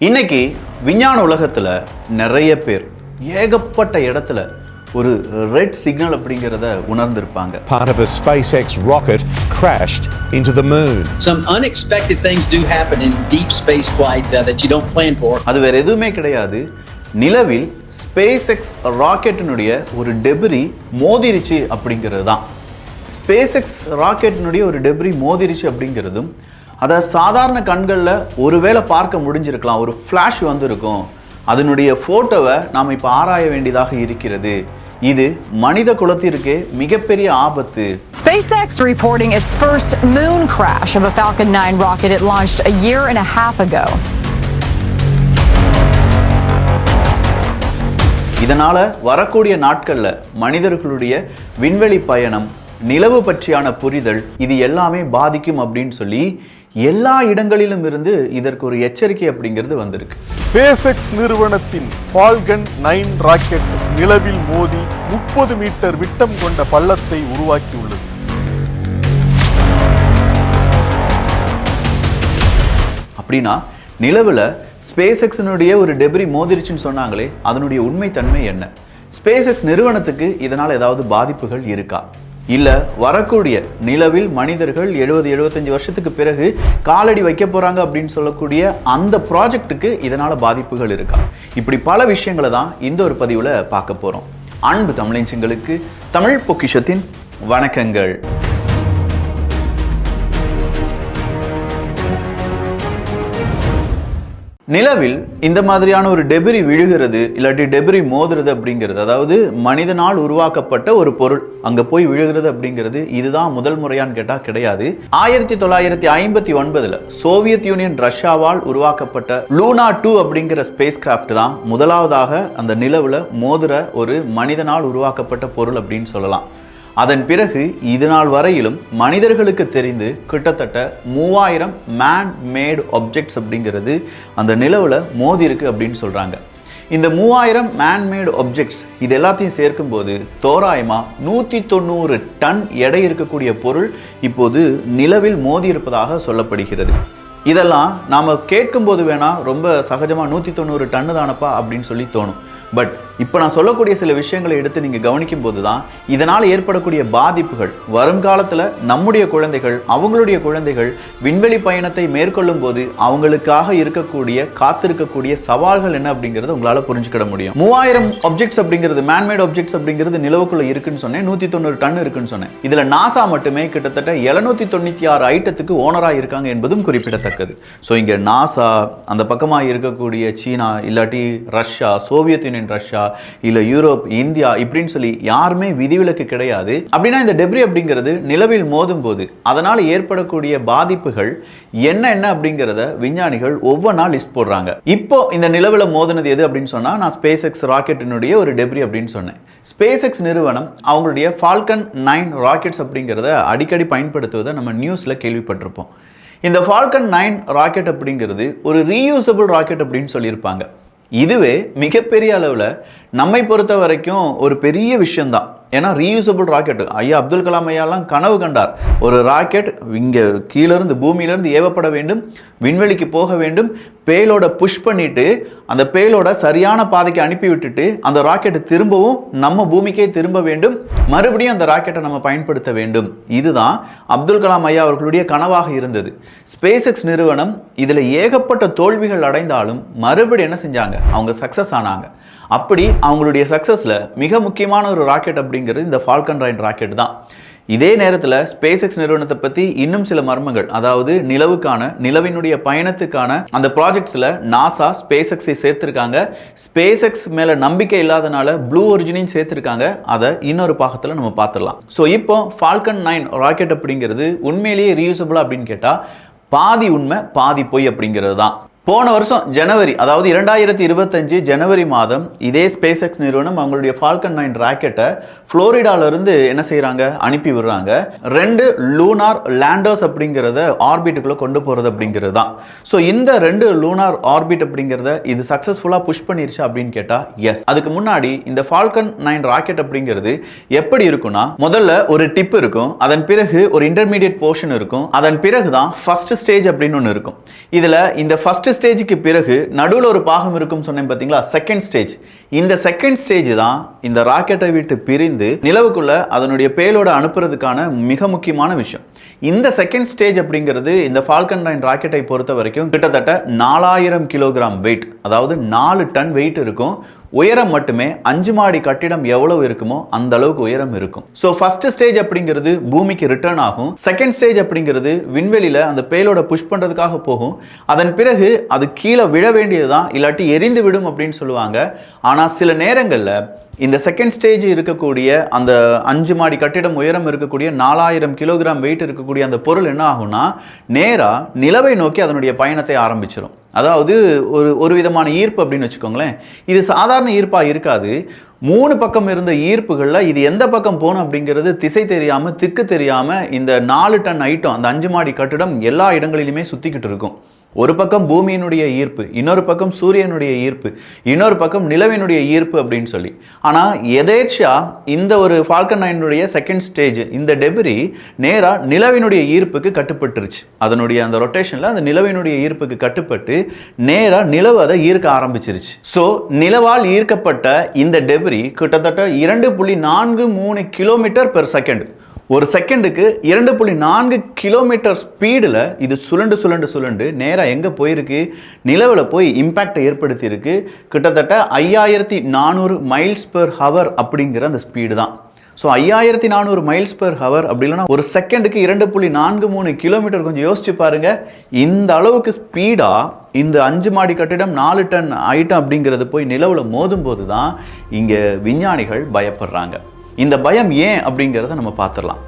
இன்னைக்கு விஞ்ஞான உலகத்துல நிறைய பேர் ஏகப்பட்ட இடத்துல ஒரு ரெட் சிக்னல் அப்படிங்கறத உணர்ந்திருப்பாங்க. Part of a SpaceX rocket crashed into the moon. Some unexpected things do happen in deep space flight that you don't plan for. அது வேற எதுவுமே கிடையாது. நிலவில் SpaceX ராக்கெட்டினுடைய ஒரு டெபிரி மோதிருச்சு அப்படிங்கிறது தான். SpaceX ராக்கெட்டினுடைய ஒரு டெபிரி மோதிருச்சு அப்படிங்கிறதும் அதை சாதாரண கண்களில் ஒருவேளை பார்க்க முடிஞ்சிருக்கலாம், ஒரு ஃப்ளாஷ் வந்திருக்கும், அதனுடைய ஃபோட்டோவை நாம் இப்போ ஆராய வேண்டியதாக இருக்கிறது. இது மனித குலத்திற்கே மிகப்பெரிய ஆபத்து. SpaceX reporting its first moon crash of a Falcon 9 rocket it launched a year and a half ago. இதனால வரக்கூடிய நாட்களில் மனிதர்களுடைய விண்வெளி பயணம், நிலவு பற்றியான புரிதல் இது எல்லாமே பாதிக்கும் அப்படின்னு சொல்லி எல்லா இடங்களிலும் இருந்து இதற்கு ஒரு எச்சரிக்கை அப்படிங்கிறது வந்திருக்கு. SpaceX நிறுவனத்தின் Falcon 9 ராக்கெட் நிலவில் மோதி 30 மீட்டர் விட்டம் கொண்ட பள்ளத்தை உருவாக்கியுள்ளது. அப்படின்னா நிலவில் SpaceX-னுடைய ஒரு டெபிரி மோதிருச்சுன்னு சொன்னாங்களே, அதனுடைய உண்மைத்தன்மை என்ன? SpaceX நிறுவனத்துக்கு இதனால் ஏதாவது பாதிப்புகள் இருக்கா? இல்லை வரக்கூடிய நிலவில் மனிதர்கள் 70-75 வருஷத்துக்கு பிறகு காலடி வைக்க போகிறாங்க அப்படின்னு சொல்லக்கூடிய அந்த ப்ராஜெக்ட்டுக்கு இதனால் பாதிப்புகள் இருக்கா? இப்படி பல விஷயங்களை தான் இந்த ஒரு பதிவில் பார்க்க போகிறோம். அன்பு தமிழஞ்சிங்களுக்கு தமிழ் பொக்கிஷத்தின் வணக்கங்கள். நிலவில் இந்த மாதிரியான ஒரு டெபிரி விழுகிறது, இல்லாட்டி டெபிரி மோதுறது அப்படிங்கிறது, அதாவது மனிதனால் உருவாக்கப்பட்ட ஒரு பொருள் அங்க போய் விழுகிறது அப்படிங்கிறது இதுதான் முதல் முறையான்னு கேட்டா கிடையாது. 1959 சோவியத் யூனியன் ரஷ்யாவால் உருவாக்கப்பட்ட லூனா 2 அப்படிங்கிற ஸ்பேஸ் கிராஃப்ட் தான் முதலாவதாக அந்த நிலவுல மோதுற ஒரு மனிதனால் உருவாக்கப்பட்ட பொருள் அப்படின்னு சொல்லலாம். அதன் பிறகு இது நாள் வரையிலும் மனிதர்களுக்கு தெரிந்து கிட்டத்தட்ட 3000 மேன் மேட் ஆப்ஜெக்ட்ஸ் அப்படிங்கிறது அந்த நிலவில் மோதி இருக்கு அப்படின்னு சொல்றாங்க. இந்த 3000 மேன் மேட் ஆப்ஜெக்ட்ஸ் இது எல்லாத்தையும் சேர்க்கும்போது தோராயமாக 190 டன் எடை இருக்கக்கூடிய பொருள் இப்போது நிலவில் மோதி இருப்பதாக சொல்லப்படுகிறது. இதெல்லாம் நாம் கேட்கும்போது வேணால் ரொம்ப சகஜமாக 190 டன்னு தானப்பா அப்படின்னு சொல்லி தோணும். பட் இப்போ நான் சொல்லக்கூடிய சில விஷயங்களை எடுத்து நீங்கள் கவனிக்கும் போது தான் இதனால் ஏற்படக்கூடிய பாதிப்புகள், வருங்காலத்தில் நம்முடைய குழந்தைகள், அவங்களுடைய குழந்தைகள் விண்வெளி பயணத்தை மேற்கொள்ளும் போது அவங்களுக்காக இருக்கக்கூடிய காத்திருக்கக்கூடிய சவால்கள் என்ன அப்படிங்கிறது உங்களால் புரிஞ்சுக்கிட முடியும். 3000 ஆப்ஜெக்ட்ஸ் அப்படிங்கிறது, மேன்மேட் ஆப்ஜெக்ட்ஸ் அப்படிங்கிறது நிலவுக்குள்ள இருக்குன்னு சொன்னேன், 190 டன் இருக்குன்னு சொன்னேன். இதில் நாசா மட்டுமே கிட்டத்தட்ட 796 ஐட்டத்துக்கு ஓனராக இருக்காங்க என்பதும் குறிப்பிடத்தக்கது. ஸோ இங்கே நாசா, அந்த பக்கமாக இருக்கக்கூடிய சீனா, இல்லாட்டி ரஷ்யா, சோவியத் யூனியன் ரஷ்யா, இல்ல யூரோப், இந்தியா இப்படின்னு சொல்லி யாருமே விதிவிலக்கு கிடையாது. அப்படின்னா இந்த டெப்ரி அப்படிங்கிறது நிலவில் மோதும் போது அதனால ஏற்படக்கூடிய பாதிப்புகள் என்ன அப்படிங்கிறத விஞ்ஞானிகள் ஒவ்வொன்றா லிஸ்ட் போடுறாங்க. இப்போ இந்த நிலவில் மோதினது எது அப்படின்னு சொன்னா, நான் SpaceX ராக்கெட்டினுடைய ஒரு டெப்ரி அப்படின்னு சொன்னேன். SpaceX நிறுவனம் அவங்களுடைய Falcon 9 ராக்கெட்ஸ் அப்படிங்கிறத அடிக்கடி பயன்படுத்துவதை நம்ம நியூஸ்ல கேள்விப்பட்டிருப்போம். இந்த Falcon 9 ராக்கெட் அப்படிங்கிறது ஒரு ரீயூசபிள் ராக்கெட் அப்படின்னு சொல்லியிருப்பாங்க. இதுவே மிகப்பெரிய அளவில் நம்மை பொறுத்த வரைக்கும் ஒரு பெரிய விஷயம்தான். ஏன்னா ரீயூசபிள் ராக்கெட், ஐயா அப்துல் கலாம் ஐயாலாம் கனவு கண்டார், ஒரு ராக்கெட் இங்கே கீழிருந்து பூமியிலிருந்து ஏவப்பட வேண்டும், விண்வெளிக்கு போக வேண்டும், பேலோட புஷ் பண்ணிட்டு அந்த பேலோட சரியான பாதைக்கு அனுப்பி விட்டுட்டு அந்த ராக்கெட் திரும்பவும் நம்ம பூமிக்கே திரும்ப வேண்டும், மறுபடியும் அந்த ராக்கெட்டை நம்ம பயன்படுத்த வேண்டும். இதுதான் அப்துல் கலாம் ஐயா அவர்களுடைய கனவாக இருந்தது. SpaceX நிறுவனம் இதில் ஏகப்பட்ட தோல்விகள் அடைந்தாலும் மறுபடியும் என்ன செஞ்சாங்க, அவங்க சக்ஸஸ் ஆனாங்க. அப்படி அவங்களுடைய சக்ஸஸில் மிக முக்கியமான ஒரு ராக்கெட் அப்படிங்கிறது இந்த Falcon 9 ராக்கெட் தான். இதே நேரத்தில் SpaceX நிறுவனத்தை பற்றி இன்னும் சில மர்மங்கள், அதாவது நிலவினுடைய பயணத்துக்கான அந்த ப்ராஜெக்ட்ஸில் நாசா SpaceX-ஐ சேர்த்திருக்காங்க. SpaceX மேலே நம்பிக்கை இல்லாதனால ப்ளூ ஒரிஜினையும் சேர்த்திருக்காங்க. அதை இன்னொரு பாகத்தில் நம்ம பார்த்துடலாம். ஸோ இப்போ Falcon 9 ராக்கெட் அப்படிங்கிறது உண்மையிலேயே ரீயூசபிளா அப்படின்னு கேட்டால் பாதி உண்மை பாதி பொய் அப்படிங்கிறது தான். போன வருஷம் ஜனவரி, அதாவது 2025 ஜனவரி மாதம் இதே SpaceX நிறுவனம் அவங்களுடைய Falcon 9 ராக்கெட்டை புளோரிடாவிலிருந்து என்ன செய்கிறாங்க, அனுப்பி விடுறாங்க. 2 லூனார் லேண்டர்ஸ் அப்படிங்கிறத ஆர்பிட்டுக்குள்ளே கொண்டு போகிறது அப்படிங்கிறது தான். ஸோ இந்த 2 லூனார் ஆர்பிட் அப்படிங்கிறத இது சக்ஸஸ்ஃபுல்லாக புஷ் பண்ணிருச்சு அப்படின்னு கேட்டால் எஸ். அதுக்கு முன்னாடி இந்த Falcon 9 ராக்கெட் அப்படிங்கிறது எப்படி இருக்குன்னா, முதல்ல ஒரு டிப் இருக்கும், அதன் பிறகு ஒரு இன்டர்மீடியட் போர்ஷன் இருக்கும், அதன் பிறகு தான் ஃபர்ஸ்ட் ஸ்டேஜ் அப்படின்னு ஒன்று இருக்கும். இதில் இந்த ஃபர்ஸ்ட் ஸ்டேஜுக்கு பிறகு நடுவில் ஒரு பாகம் இருக்கும் சொன்னேன் பார்த்தீங்களா, செகண்ட் ஸ்டேஜ். இந்த செகண்ட் ஸ்டேஜ் தான் இந்த ராக்கெட்டை விட்டு பிரிந்து நிலவுக்குள்ள அதனுடைய பேலோட அனுப்புறதுக்கான மிக முக்கியமான விஷயம். இந்த செகண்ட் ஸ்டேஜ் அப்படிங்கிறது இந்த ஃபால்கன் 9 ராக்கெட்டை பொறுத்த வரைக்கும் கிட்டத்தட்ட 4000 கிலோகிராம் வெயிட், அதாவது 4 டன் வெயிட் இருக்கும். உயரம் மட்டுமே 5 மாடி கட்டிடம் எவ்வளவு இருக்குமோ அந்த அளவுக்கு உயரம் இருக்கும். ஸோ ஃபர்ஸ்ட் ஸ்டேஜ் அப்படிங்கிறது பூமிக்கு ரிட்டர்ன் ஆகும். செகண்ட் ஸ்டேஜ் அப்படிங்கிறது விண்வெளியில அந்த பேலோட புஷ் பண்றதுக்காக போகும். அதன் பிறகு அது கீழே விழ வேண்டியதுதான், இல்லாட்டி எரிந்து விடும் அப்படின்னு சொல்லுவாங்க. ஆனால் சில நேரங்களில் இந்த செகண்ட் ஸ்டேஜ் இருக்கக்கூடிய அந்த 5 மாடி கட்டிடம் உயரம் இருக்கக்கூடிய 4000 கிலோகிராம் வெயிட் இருக்கக்கூடிய அந்த பொருள் என்ன ஆகும்னா நேராக நிலவை நோக்கி அதனுடைய பயணத்தை ஆரம்பிச்சிடும். அதாவது ஒரு விதமான ஈர்ப்பு அப்படின்னு வச்சுக்கோங்களேன். இது சாதாரண ஈர்ப்பாக இருக்காது. 3 பக்கம் இருந்த ஈர்ப்புகளில் இது எந்த பக்கம் போகணும் அப்படிங்கிறது திசை தெரியாமல் திக்கு தெரியாமல் இந்த 4 டன் ஐட்டம் அந்த 5 மாடி கட்டிடம் எல்லா இடங்களிலுமே சுற்றிக்கிட்டு இருக்கும். ஒரு பக்கம் பூமியினுடைய ஈர்ப்பு, இன்னொரு பக்கம் சூரியனுடைய ஈர்ப்பு, இன்னொரு பக்கம் நிலவினுடைய ஈர்ப்பு அப்படின்னு சொல்லி. ஆனால் எதேர்ச்சியா இந்த ஒரு ஃபால்கன் 9 செகண்ட் ஸ்டேஜ் இந்த டெபிரி நேராக நிலவினுடைய ஈர்ப்புக்கு கட்டுப்பட்டுருச்சு. அதனுடைய அந்த ரொட்டேஷனில் அந்த நிலவினுடைய ஈர்ப்புக்கு கட்டுப்பட்டு நேராக நிலவு அதை ஈர்க்க ஆரம்பிச்சிருச்சு. ஸோ நிலவால் ஈர்க்கப்பட்ட இந்த டெபிரி கிட்டத்தட்ட 2.43 கிலோமீட்டர் பெர் செகண்ட், ஒரு செகண்டுக்கு 2.4 கிலோமீட்டர் ஸ்பீடில் இது சுழண்டு நேராக எங்கே போயிருக்கு, நிலவில் போய் இம்பேக்டை ஏற்படுத்தியிருக்கு. கிட்டத்தட்ட 5400 மைல்ஸ் பெர் ஹவர் அப்படிங்கிற அந்த ஸ்பீடு தான். ஸோ 5400 மைல்ஸ் பெர் ஹவர் அப்படி இல்லைன்னா ஒரு செகண்டுக்கு 2.43 கிலோமீட்டர். கொஞ்சம் யோசிச்சு பாருங்க, இந்த அளவுக்கு ஸ்பீடாக இந்த 5 மாடி கட்டிடம் 4 டன் ஐட்டம் அப்படிங்கிறது போய் நிலவில் மோதும் போது தான் இங்கே விஞ்ஞானிகள் பயப்படுறாங்க. இந்த பயம் ஏன் அப்படிங்கிறத நம்ம பார்த்துடலாம்.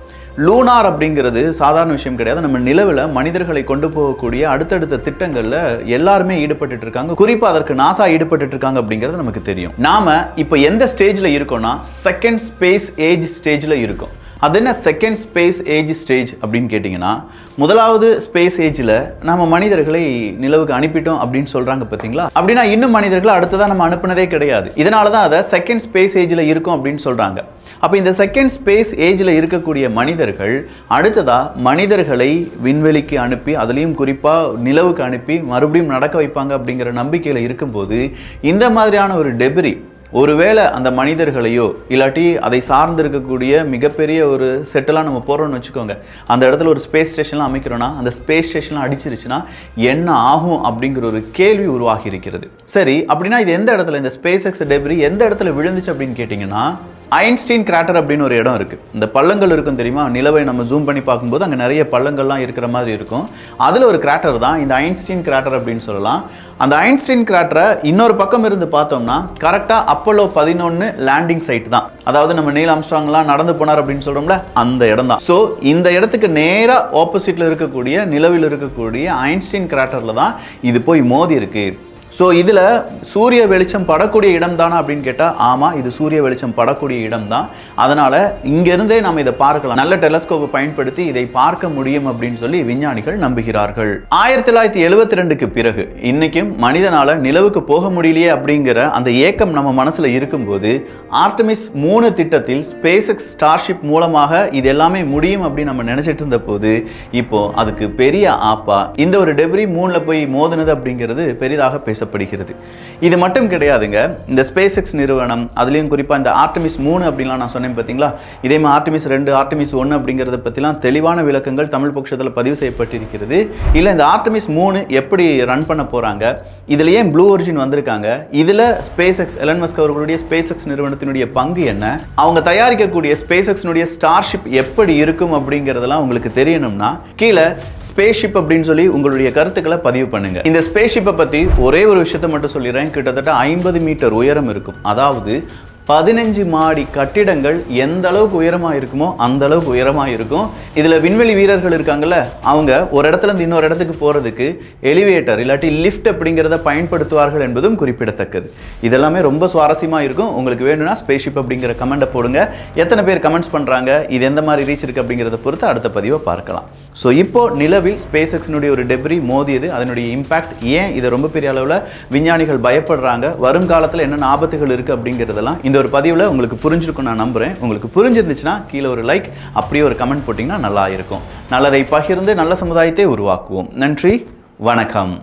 லூனார் அப்படிங்கிறது சாதாரண விஷயம் கிடையாது. நம்ம நிலவில் மனிதர்களை கொண்டு போகக்கூடிய அடுத்தடுத்த திட்டங்களில் எல்லாருமே ஈடுபட்டு இருக்காங்க. குறிப்பாக அதற்கு நாசா ஈடுபட்டு இருக்காங்க அப்படிங்கிறது நமக்கு தெரியும். நாம இப்போ எந்த ஸ்டேஜில் இருக்கோம்னா செகண்ட் ஸ்பேஸ் ஏஜ் ஸ்டேஜில் இருக்கோம். அது என்ன செகண்ட் ஸ்பேஸ் ஏஜ் ஸ்டேஜ் அப்படின்னு கேட்டிங்கன்னா, முதலாவது ஸ்பேஸ் ஏஜில் நம்ம மனிதர்களை நிலவுக்கு அனுப்பிட்டோம் அப்படின்னு சொல்கிறாங்க பார்த்தீங்களா. அப்படின்னா இன்னும் மனிதர்களை அடுத்ததாக நம்ம அனுப்புனதே கிடையாது. இதனால தான் அதை செகண்ட் ஸ்பேஸ் ஏஜில் இருக்கும் அப்படின்னு சொல்கிறாங்க. அப்போ இந்த செகண்ட் ஸ்பேஸ் ஏஜில் இருக்கக்கூடிய மனிதர்கள் அடுத்ததாக மனிதர்களை விண்வெளிக்கு அனுப்பி அதுலேயும் குறிப்பாக நிலவுக்கு அனுப்பி மறுபடியும் நடக்க வைப்பாங்க அப்படிங்கிற நம்பிக்கையில் இருக்கும்போது இந்த மாதிரியான ஒரு டெபிரி ஒருவேளை அந்த மனிதர்களையோ இல்லாட்டி அதை சார்ந்து இருக்கக்கூடிய மிகப்பெரிய ஒரு செட்டெல்லாம் நம்ம போகிறோம்னு வச்சுக்கோங்க, அந்த இடத்துல ஒரு ஸ்பேஸ் ஸ்டேஷன்லாம் அமைக்கிறோன்னா அந்த ஸ்பேஸ் ஸ்டேஷன்லாம் அடிச்சிருச்சுன்னா என்ன ஆகும் அப்படிங்கிற ஒரு கேள்வி உருவாகி இருக்கிறது. சரி, அப்படின்னா இது எந்த இடத்துல இந்த ஸ்பேஸ் எக்ஸ் டெபிரி எந்த இடத்துல விழுந்துச்சு அப்படின்னு கேட்டிங்கன்னா, ஐன்ஸ்டீன் கிராட்டர் அப்படின்னு ஒரு இடம் இருக்குது. இந்த பள்ளங்கள் இருக்கும் தெரியுமா, நிலவை நம்ம ஜூம் பண்ணி பார்க்கும்போது அங்கே நிறைய பள்ளங்கள்லாம் இருக்கிற மாதிரி இருக்கும். அதில் ஒரு கிராட்டர் தான் இந்த ஐன்ஸ்டீன் கிராட்டர் அப்படின்னு சொல்லலாம். அந்த ஐன்ஸ்டீன் கிராட்டரை இன்னொரு பக்கம் இருந்து பார்த்தோம்னா கரெக்டாக அப்போலோ 11 லேண்டிங் சைட் தான். அதாவது நம்ம நீல் ஆம்ஸ்ட்ராங்லாம் நடந்து போனார் அப்படின்னு சொல்கிறோம்ல, அந்த இடம் தான். ஸோ இந்த இடத்துக்கு நேராக ஆப்போசிட்டில் இருக்கக்கூடிய நிலவில் இருக்கக்கூடிய ஐன்ஸ்டீன் கிராட்டரில் தான் இது போய் மோதி இருக்கு. ஸோ இதில் சூரிய வெளிச்சம் படக்கூடிய இடம் தானா அப்படின்னு கேட்டால் ஆமாம், இது சூரிய வெளிச்சம் படக்கூடிய இடம் தான். அதனால் இங்கேருந்தே நம்ம இதை பார்க்கலாம். நல்ல டெலஸ்கோப்பை பயன்படுத்தி இதை பார்க்க முடியும் அப்படின்னு சொல்லி விஞ்ஞானிகள் நம்புகிறார்கள். 1972க்கு பிறகு இன்னைக்கும் மனிதனால் நிலவுக்கு போக முடியலையே அப்படிங்கிற அந்த ஏக்கம் நம்ம மனசில் இருக்கும்போது ஆர்டமிஸ் 3 திட்டத்தில் ஸ்பேஸ் எக்ஸ் ஸ்டார்ஷிப் மூலமாக இது எல்லாமே முடியும் அப்படின்னு நம்ம நினச்சிட்டு இருந்த போது இப்போ அதுக்கு பெரிய ஆப்பா இந்த ஒரு டெபிரி மூணில் போய் மோதினது அப்படிங்கிறது பெரிதாக பேச. இது மட்டும் கிடையாதுங்க. இந்த ஸ்பேஸ் எக்ஸ் நிறுவனம் அதுலயும் குறிப்பா இந்த ஆர்டமிஸ் 3 அப்படிலாம் நான் சொன்னேன் பாத்தீங்களா, இதே மாதிரி ஆர்டமிஸ் 2 ஆர்டமிஸ் 1 அப்படிங்கறத பத்திலாம் தெளிவான விளக்கங்கள் தமிழ் பக்ஷத்துல பதிவு செய்யப்பட்டிருக்கிறது. இல்ல இந்த ஆர்டமிஸ் 3 எப்படி ரன் பண்ண போறாங்க, இதுல ஏன் ப்ளூ ஒரிஜின் வந்திருக்காங்க, இதுல ஸ்பேஸ் எக்ஸ் எலன் மஸ்க் அவர்களுடைய ஸ்பேஸ் எக்ஸ் நிறுவனத்தினுடைய பங்கு என்ன, அவங்க தயாரிக்கக்கூடிய ஸ்பேஸ் எக்ஸ்னுடைய ஸ்டார்ஷிப் எப்படி இருக்கும் அப்படிங்கறதெல்லாம் உங்களுக்கு தெரியணும்னா கீழே ஸ்பேஸ் ஷிப் அப்படின்னு சொல்லி உங்களுடைய கருத்துக்களை பதிவு பண்ணுங்க. இந்த ஸ்பேஸ் ஷிப்பை பத்தி ஒரே ஒரு விஷயத்தை மட்டும் சொல்லிடுறேன். கிட்டத்தட்ட 50 மீட்டர் உயரம் இருக்கும். அதாவது 15 மாடி கட்டிடங்கள் எந்த அளவுக்கு உயரமாக இருக்குமோ அந்த அளவுக்கு உயரமாக இருக்கும். இதில் விண்வெளி வீரர்கள் இருக்காங்கல்ல, அவங்க ஒரு இடத்துல இருந்து இன்னொரு இடத்துக்கு போகிறதுக்கு எலிவேட்டர் இல்லாட்டி லிஃப்ட் அப்படிங்கிறத பயன்படுத்துவார்கள் என்பதும் குறிப்பிடத்தக்கது. இதெல்லாமே ரொம்ப சுவாரஸ்யமாக இருக்கும். உங்களுக்கு வேணும்னா ஸ்பேஸ்ஷிப் அப்படிங்கிற கமெண்ட்டை போடுங்க. எத்தனை பேர் கமெண்ட்ஸ் பண்ணுறாங்க, இது எந்த மாதிரி ரீச் இருக்குது அப்படிங்கிறத பொறுத்து அடுத்த பதிவை பார்க்கலாம். ஸோ இப்போ நிலவில் ஸ்பேஸ் எக்ஸினுடைய ஒரு டெப்ரி மோதியது, அதனுடைய இம்பாக்ட் ஏன் இதை ரொம்ப பெரிய அளவில் விஞ்ஞானிகள் பயப்படுறாங்க, வருங்காலத்தில் என்னென்ன ஆபத்துகள் இருக்குது அப்படிங்கிறதெல்லாம் இந்த ஒரு பதிவில் உங்களுக்கு புரிஞ்சிருக்கும் நான் நம்புகிறேன். உங்களுக்கு புரிஞ்சிருந்துச்சுன்னா கீழே ஒரு லைக் அப்படியே ஒரு கமெண்ட் போட்டிங்கன்னா நல்லா இருக்கும். நல்லதை பகிர்ந்து நல்ல சமுதாயத்தை உருவாக்குவோம். நன்றி, வணக்கம்.